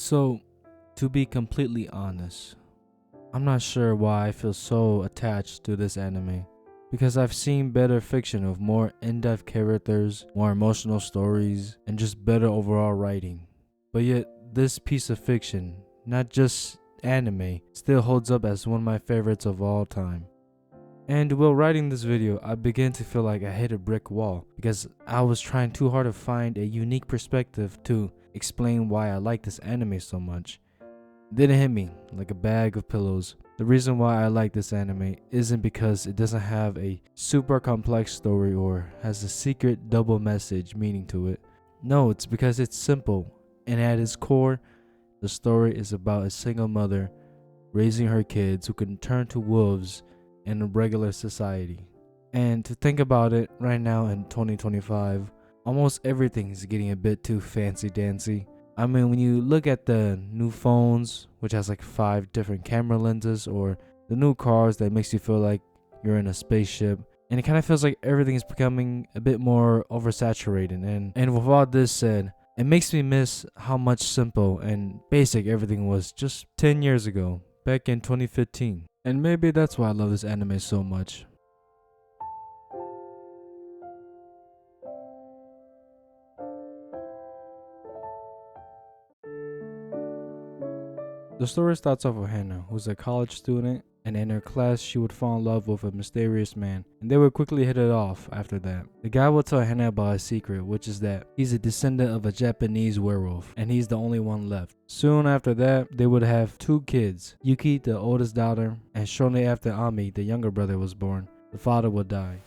So, to be completely honest, I'm not sure why I feel so attached to this anime. Because I've seen better fiction with more in depth characters, more emotional stories, and just better overall writing. But yet, this piece of fiction, not just anime, still holds up as one of my favorites of all time. And while writing this video, I began to feel like I hit a brick wall because I was trying too hard to find a unique perspective to explain why I like this anime so much. It didn't hit me like a bag of pillows. The reason why I like this anime isn't because it doesn't have a super complex story or has a secret double message meaning to it. No, it's because it's simple, and at its core, the story is about a single mother raising her kids who can turn to wolves in a regular society. And to think about it, right now in 2025, almost everything is getting a bit too fancy dancy. I mean, when you look at the new phones, which has like 5 different camera lenses, or the new cars that makes you feel like you're in a spaceship, and it kind of feels like everything is becoming a bit more oversaturated. And with all this said, it makes me miss how much simple and basic everything was just 10 years ago, back in 2015. And maybe that's why I love this anime so much. The story starts off with Hannah, who's a college student, and in her class she would fall in love with a mysterious man, and they would quickly hit it off after that. The guy will tell Hannah about his secret, which is that he's a descendant of a Japanese werewolf, and he's the only one left. Soon after that, they would have 2 kids, Yuki, the oldest daughter, and shortly after Ami, the younger brother, was born, the father would die.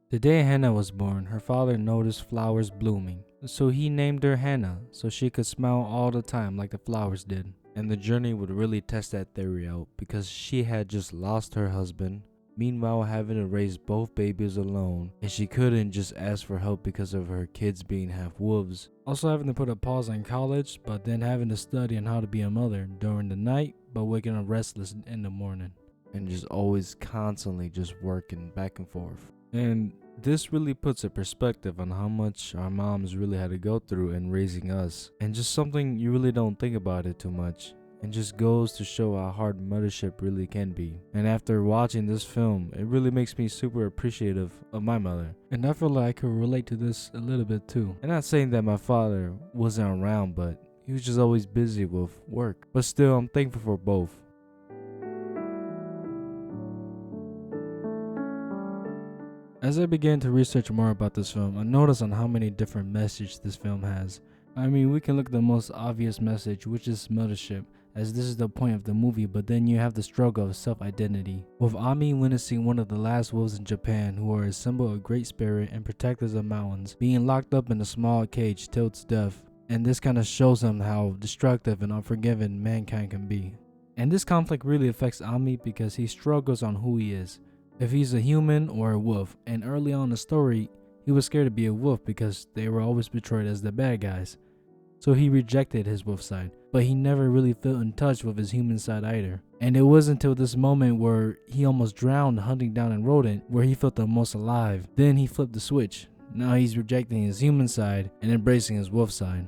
The day Hannah was born, her father noticed flowers blooming, so he named her Hannah so she could smile all the time like the flowers did. And the journey would really test that theory out because she had just lost her husband, meanwhile having to raise both babies alone, and she couldn't just ask for help because of her kids being half wolves. Also having to put a pause on college, but then having to study on how to be a mother during the night, but waking up restless in the morning. And just always constantly just working back and forth. And this really puts a perspective on how much our moms really had to go through in raising us, and just something you really don't think about it too much, and just goes to show how hard mothership really can be. And after watching this film, it really makes me super appreciative of my mother, and I feel like I could relate to this a little bit too. And not saying that my father wasn't around, but he was just always busy with work, but still I'm thankful for both. As I began to research more about this film, I noticed on how many different messages this film has. I mean, we can look at the most obvious message, which is mothership, as this is the point of the movie, but then you have the struggle of self-identity. With Ami witnessing one of the last wolves in Japan, who are a symbol of great spirit and protectors of mountains, being locked up in a small cage till its death, and this kind of shows him how destructive and unforgiving mankind can be. And this conflict really affects Ami because he struggles on who he is, if he's a human or a wolf, and early on in the story, he was scared to be a wolf because they were always portrayed as the bad guys. So he rejected his wolf side, but he never really felt in touch with his human side either. And it wasn't until this moment where he almost drowned hunting down a rodent where he felt the most alive. Then he flipped the switch. Now he's rejecting his human side and embracing his wolf side.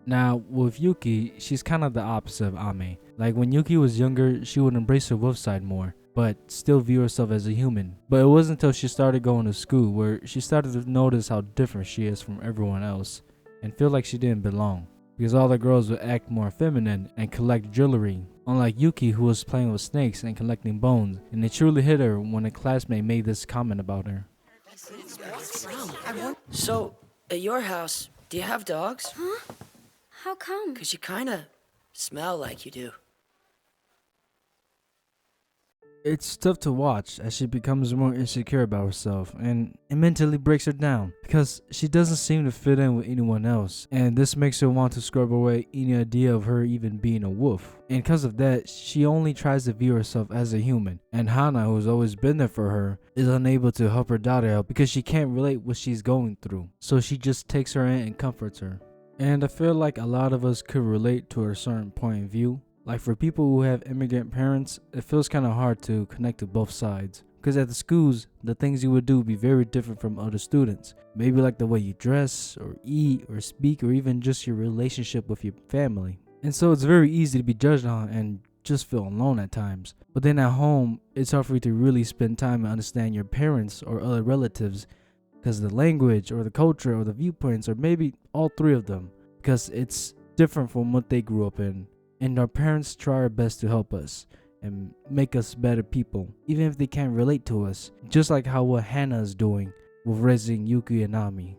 Now, with Yuki, she's kind of the opposite of Ame. Like when Yuki was younger, she would embrace her wolf side more, but still view herself as a human. But it wasn't until she started going to school where she started to notice how different she is from everyone else and feel like she didn't belong, because all the girls would act more feminine and collect jewelry, unlike Yuki, who was playing with snakes and collecting bones. And it truly hit her when a classmate made this comment about her. So, at your house, do you have dogs? Huh? How come? 'Cause you kinda smell like you do. It's tough to watch as she becomes more insecure about herself, and it mentally breaks her down because she doesn't seem to fit in with anyone else, and this makes her want to scrub away any idea of her even being a wolf. And because of that, she only tries to view herself as a human, and Hana, who's always been there for her, is unable to help her daughter out because she can't relate what she's going through, so she just takes her in and comforts her. And I feel like a lot of us could relate to a certain point of view. Like for people who have immigrant parents, it feels kind of hard to connect to both sides. Because at the schools, the things you would do would be very different from other students. Maybe like the way you dress, or eat, or speak, or even just your relationship with your family. And so it's very easy to be judged on and just feel alone at times. But then at home, it's hard for you to really spend time and understand your parents or other relatives because of the language or the culture or the viewpoints, or maybe all three of them, because it's different from what they grew up in. And our parents try our best to help us and make us better people, even if they can't relate to us, just like how what Hannah is doing with raising Yuki and Nami.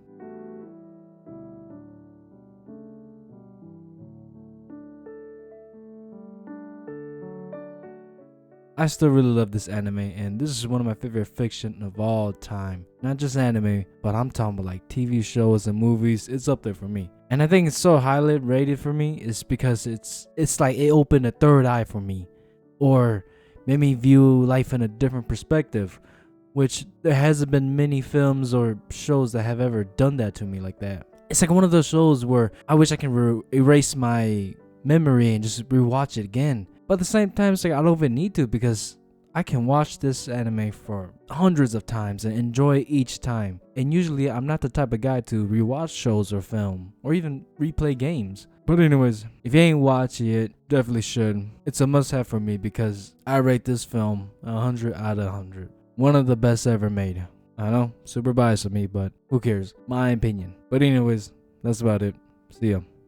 I still really love this anime, and this is one of my favorite fiction of all time. Not just anime, but I'm talking about like TV shows and movies. It's up there for me. And I think it's so highly rated for me is because it's like it opened a third eye for me, or made me view life in a different perspective, which there hasn't been many films or shows that have ever done that to me like that. It's like one of those shows where I wish I can erase my memory and just rewatch it again. But at the same time, it's like I don't even need to, because I can watch this anime for hundreds of times and enjoy each time. And usually I'm not the type of guy to rewatch shows or film or even replay games. But anyways, if you ain't watched it, definitely should. It's a must-have for me because I rate this film 100 out of 100. One of the best ever made. I know, super biased of me, but who cares? My opinion. But anyways, that's about it. See ya.